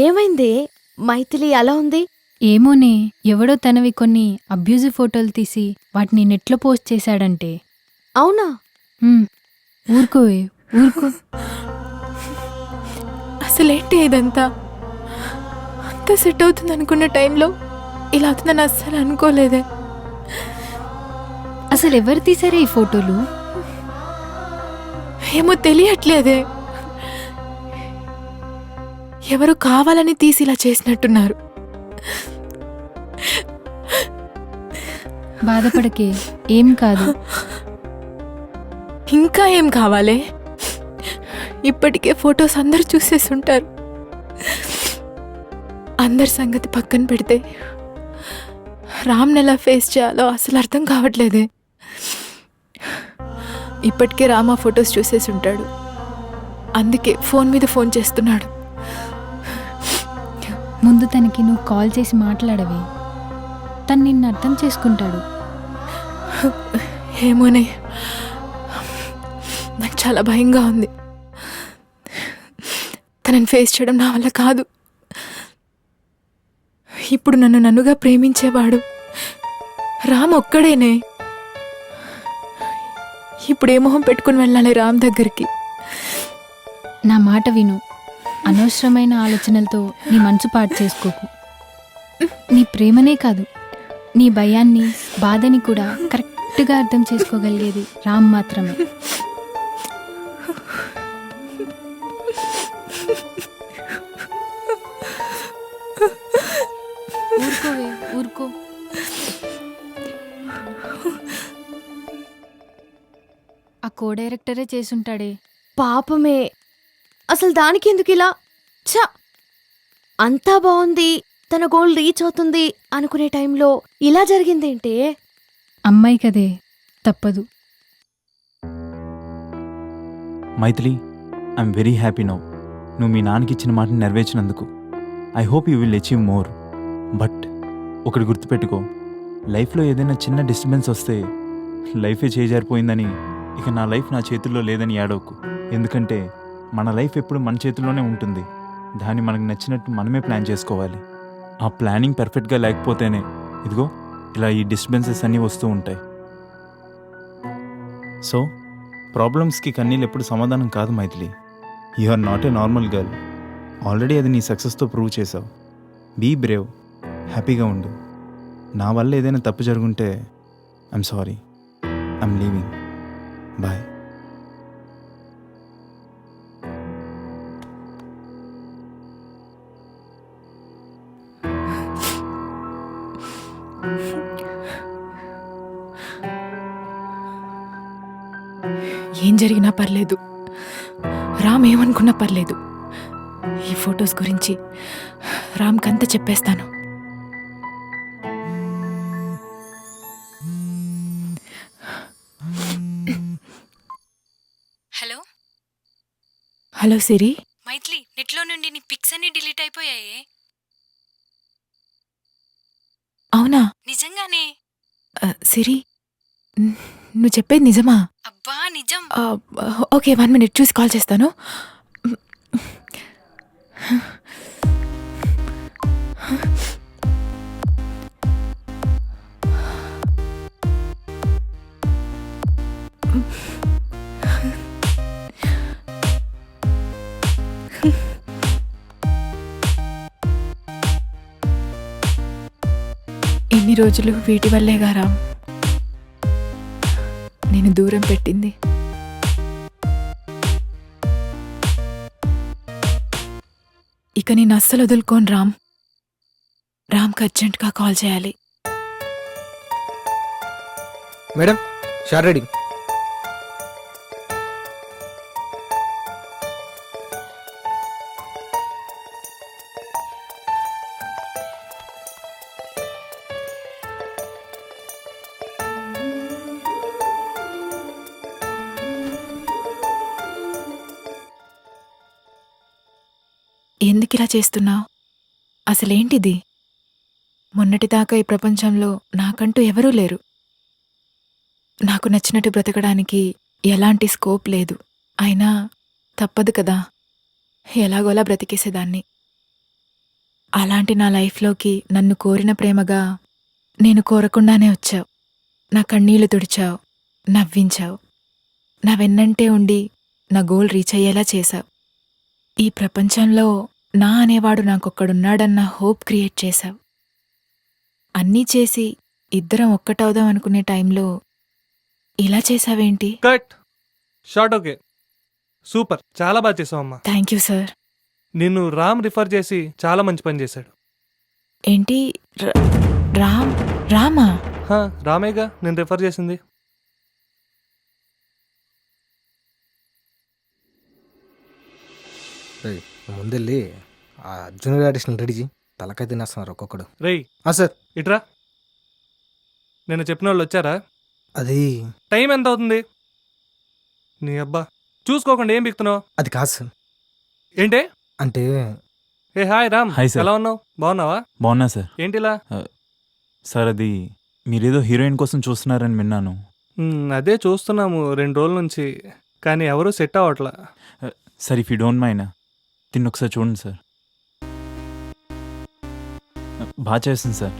ఏమైందే మైథిలి అలా ఉంది? ఏమోనే, ఎవడో తనవి కొన్ని అబ్యూజివ్ ఫోటోలు తీసి వాటిని నెట్లో పోస్ట్ చేశాడంటే. అవునా? ఊరుకోవే, ఊరుకో. అసలేంటి ఇదంతా? అంతా సెట్ అవుతుంది అనుకున్న టైంలో ఇలా అవుతుందని అస్సలు అనుకోలేదే. అసలు ఎవరు తీశారే ఈ ఫోటోలు? ఏమో తెలియట్లేదే. ఎవరు కావాలని తీసి ఇలా చేసినట్టున్నారు. బాధపడకే, ఏం కాదు. ఇంకా ఏం కావాలే? ఇప్పటికే ఫొటోస్ అందరు చూసేస్తుంటారు. అందరి సంగతి పక్కన పెడితే రామ్ని ఎలా ఫేస్ చేయాలో అసలు అర్థం కావట్లేదే. ఇప్పటికే రామ్ ఆ ఫొటోస్ చూసేసి ఉంటాడు, అందుకే ఫోన్ మీద ఫోన్ చేస్తున్నాడు. ముందు తనకి నువ్వు కాల్ చేసి మాట్లాడవే, తను నిన్ను అర్థం చేసుకుంటాడు. ఏమోనే, నాకు చాలా భయంగా ఉంది. తనని ఫేస్ చేయడం నా వల్ల కాదు. ఇప్పుడు నన్నుగా ప్రేమించేవాడు రామ్ ఒక్కడేనే. ఇప్పుడు ఏ మొహం పెట్టుకుని వెళ్ళాలి రామ్ దగ్గరికి? నా మాట విను, అనవసరమైన ఆలోచనలతో నీ మనసు పాటు చేసుకోకు. నీ ప్రేమనే కాదు, నీ భయాన్ని, బాధని కూడా కరెక్ట్గా అర్థం చేసుకోగలిగేది రామ్ మాత్రమే. ఊరుకోవే, ఊరుకో. ఆ కో డైరెక్టరే చేసుంటాడే. పాపమే, అసలు దానికి ఎందుకు ఇలా? ఛ! అంతా బాగుంది, తన గోల్ రీచ్ అవుతుంది అనుకునే టైంలో ఇలా జరిగిందేంటే? అమ్మాయి కదే, తప్పదు. Maithili, I'm very happy now. నువ్వు మీ నాన్నకి ఇచ్చిన మాటని నెరవేర్చినందుకు. I hope you will achieve more. But ఒకటి గుర్తుపెట్టుకో, లైఫ్లో ఏదైనా చిన్న డిస్టర్బెన్స్ వస్తే లైఫే చేజారిపోయిందని, ఇక నా లైఫ్ నా చేతుల్లో లేదని ఏడవకు. ఎందుకంటే మన లైఫ్ ఎప్పుడు మన చేతుల్లోనే ఉంటుంది. దాన్ని మనకు నచ్చినట్టు మనమే ప్లాన్ చేసుకోవాలి. ఆ ప్లానింగ్ పర్ఫెక్ట్గా లేకపోతేనే ఇదిగో ఇలా ఈ డిస్టర్బెన్సెస్ అన్నీ వస్తూ ఉంటాయి. సో ప్రాబ్లమ్స్కి కన్నీళ్ళు ఎప్పుడు సమాధానం కాదు Maithili. You are not a normal girl. Already అది నీ సక్సెస్తో ప్రూవ్ చేసావు. బీ బ్రేవ్, హ్యాపీగా ఉండు. నా వల్ల ఏదైనా తప్పు జరుగుంటే I'm sorry. I'm leaving. Bye. ఏం జరిగినా పర్లేదు, రామ్ ఏమనుకున్నా పర్లేదు. ఈ ఫొటోస్ గురించి రామ్కంతా చెప్పేస్తాను. హలో హలో సిరి. మైథిలి, నెట్లో నుండి నీ పిక్స్ అన్ని డిలీట్ అయిపోయాయే. అవునా? నిజంగానే. సిరి, నువ్వు చెప్పేది నిజమా? అబ్బా నిజం. ఓకే, 1 minute చూసి కాల్ చేస్తాను. ఇన్ని రోజులు వీటి వల్లేగా రామ్ నేను దూరం పెట్టింది. ఇక నేను అస్సలు వదులుకోను రామ్. రామ్కి అర్జెంట్గా కాల్ చేయాలి. మేడం, షార్ రెడీ. ఎందుకిలా చేస్తున్నావు? అసలేంటిది? మొన్నటిదాకా ఈ ప్రపంచంలో నాకంటూ ఎవరూ లేరు. నాకు నచ్చినట్టు బ్రతకడానికి ఎలాంటి స్కోప్ లేదు. అయినా తప్పదు కదా, ఎలాగోలా బ్రతికేసేదాన్ని. అలాంటి నా లైఫ్లోకి నన్ను కోరిన ప్రేమగా నేను కోరకుండానే వచ్చావు. నా కన్నీళ్లు తుడిచావు, నవ్వించావు, నా వెన్నంటే ఉండి నా గోల్ రీచ్ అయ్యేలా చేశావు. ఈ ప్రపంచంలో నా అనేవాడు నాకొక్కడున్నాడన్న హోప్ క్రియేట్ చేశావు. అన్నీ చేసి ఇద్దరం ఒక్కటవుదాం అనుకునే టైంలో ఇలా చేశావేంటి? కట్. షార్ట్. ఓకే, సూపర్, చాలా బాగా చేసావు అమ్మా. Thank you sir. నిన్ను రామ్ రిఫర్ చేసి చాలా మంచి పని చేశాడు. ఏంటి రామా? హా, రామేగా నేను రిఫర్ చేసింది. ముందెళ్ళి ఆ జూనియర్ ఆర్టిస్ట్ని రెడీ చేయి. తలకాయ తినేస్తున్నారు ఒక్కొక్కడు. రేయ్ సార్ ఇట్రా. నేను చెప్పిన వాళ్ళు వచ్చారా? అది టైం ఎంత అవుతుంది? నీ అబ్బా చూసుకోకుండా ఏం బిక్తున్నావు? అది కాదు సార్. ఏంటే? అంటే ఏ హాయ్ రామ్. Hi sir. ఎలా ఉన్నావు? బాగున్నావా? బాగున్నా సార్. ఏంటిలా? సార్ అది మీరేదో హీరోయిన్ కోసం చూస్తున్నారని విన్నాను. అదే చూస్తున్నాము 2 రోజుల నుంచి, కానీ ఎవరూ సెట్ అవ్వట్లా. Sir if you don't mind తిన్న ఒకసారి చూడండి సార్. బాగా చేస్తుంది సార్.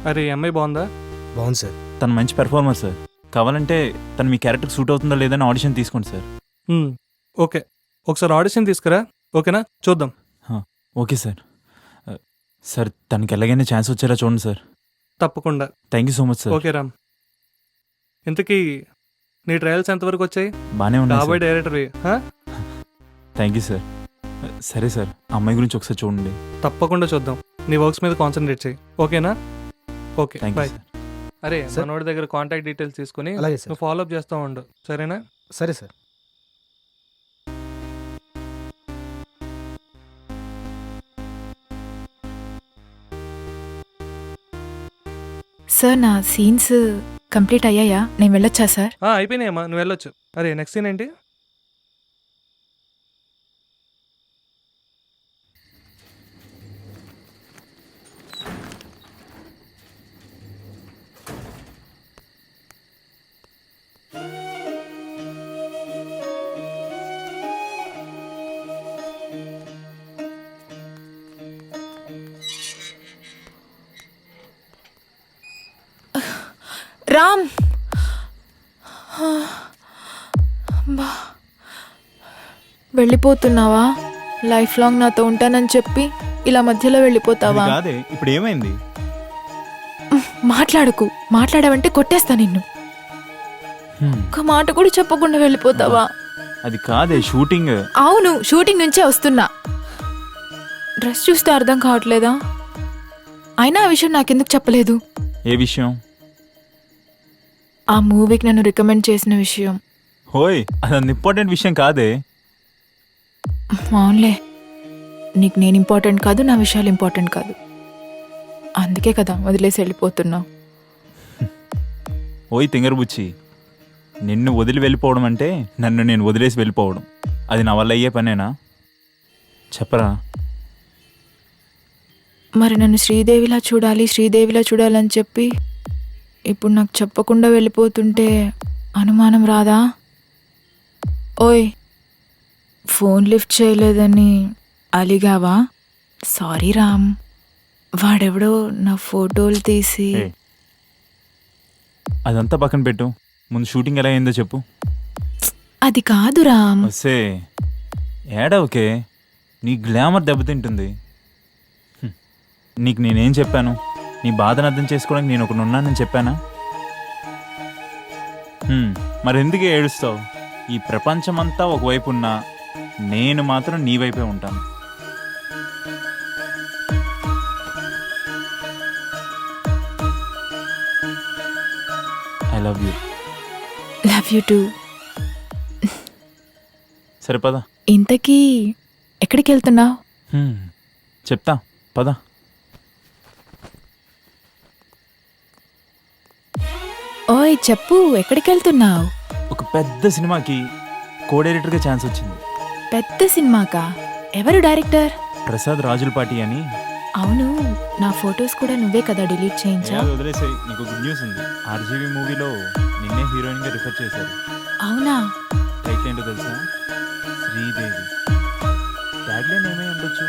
అరే ఈ అమ్మాయి బాగుందా? బాగుంది సార్. తను మంచి పెర్ఫార్మర్ సార్. కావాలంటే తను మీ క్యారెక్టర్ సూట్ అవుతుందా లేదని ఆడిషన్ తీసుకోండి సార్. ఓకే, ఒకసారి ఆడిషన్ తీసుకురా. ఓకేనా? చూద్దాం. Okay sir. సార్ తనకి ఎలాగైనా ఛాన్స్ వచ్చేలా చూడండి సార్. తప్పకుండా. Thank you so much sir. Okay Ram. ఇంతకీ నీ ట్రయల్స్ ఎంతవరకు వచ్చాయి? బాగానే ఉన్నాయి కాబోయే సార్. డైరెక్టర్వి. Thank you sir. సరే సార్, అమ్మాయి గురించి ఒకసారి చూడండి. తప్పకుండా చూద్దాం. నీ వర్క్స్ మీద కాన్సన్ట్రేట్ చేయి. ఓకేనా? Okay thank you bye. Sir. అరే సార్. మనోడి దగ్గర కాంటాక్ట్ డీటెయిల్స్ తీసుకుని అలాగే సార్. నువ్వు ఫాలో అప్ చేస్తూ ఉండు, సరేనా? సరే సార్. సార్ నా సీన్స్ కంప్లీట్ అయ్యాయా? నేను వెళ్ళొచ్చా సార్? అయిపోయినాయమ్మా, నువ్వు వెళ్ళొచ్చు. అరే నెక్స్ట్ సీన్ ఏంటి? రామ్, బా వెళ్ళిపోతున్నావా? లైఫ్ లాంగ్ నాతో ఉంటానని చెప్పి ఇలా మధ్యలో వెళ్ళిపోతావా? అది కాదే, ఇప్పుడు ఏమైంది? మాట్లాడకు. మాట్లాడావంటే కొట్టేస్తా నిన్ను. ఒక్క మాట కూడా చెప్పకుండా వెళ్ళిపోతావా? అది కాదే, షూటింగ్. అవును, షూటింగ్ నుంచే వస్తున్నా. డ్రెస్ చూస్తే అర్థం కావట్లేదా? అయినా ఆ విషయం నాకెందుకు చెప్పలేదు? ఏ విషయం? ఆ మూవీకి నన్ను రికమెండ్ చేసిన విషయం. హోయ్, అది ఇంపార్టెంట్ విషయం కాదే. అవునులే, నీకు నేను ఇంపార్టెంట్ కాదు, నా విషయాలు ఇంపార్టెంట్ కాదు. అందుకే కదా వదిలేసి వెళ్ళిపోతున్నా. ఓయ్ తింగరబుచ్చి, నిన్ను వదిలి వెళ్ళిపోవడం అంటే నన్ను నేను వదిలేసి వెళ్ళిపోవడం. అది నా వల్ల అయ్యే పనేనా? చెప్పరా. మరి నన్ను శ్రీదేవిలా చూడాలని చెప్పి ఇప్పుడు నాకు చెప్పకుండా వెళ్ళిపోతుంటే అనుమానం రాదా? ఓయ్, ఫోన్ లిఫ్ట్ చేయలేదని అలిగావా? సారీ రామ్, వాడెవడో నా ఫోటోలు తీసి. ఏయ్, అదంతా పక్కన పెట్టు. ముందు షూటింగ్ ఎలా అయిందో చెప్పు. అది కాదు రామ్. వస్తే ఏడవకే, నీ గ్లామర్ దెబ్బతింటుంది. నీకు నేనేం చెప్పాను? నీ బాధను అర్థం చేసుకోవడానికి నేను ఒకటి ఉన్నానని చెప్పానా? మరి ఎందుకు ఏడుస్తావు? ఈ ప్రపంచమంతా ఒకవైపు ఉన్నా నేను మాత్రం నీ వైపే ఉంటాను. I love you. Love you two. సరే పద. ఇంతకీ ఎక్కడికి వెళ్తున్నావు? చెప్తా పద. ఓయ్ చెప్పు, ఎక్కడికి వెళ్తున్నావు? ఒక పెద్ద సినిమాకి కో డైరెక్టర్గా ఛాన్స్ వచ్చింది. పెద్ద సినిమాకా? ఎవరు డైరెక్టర్? ప్రసాద్ రాజులపాటి అని. అవును, నా ఫొటోస్ కూడా నువ్వే కదా డిలీట్ చేయించావు. అది వదిలేసాయి. నీకు గుడ్ న్యూస్ ఉంది. ఆర్జీవీ మూవీలో నిన్నే హీరోయిన్గా రిఫర్ చేశారు. అవునా? టైటిల్ ఏంటో తెలుసా? శ్రీదేవి. ట్యాగ్లైన్ ఏమై ఉండొచ్చు?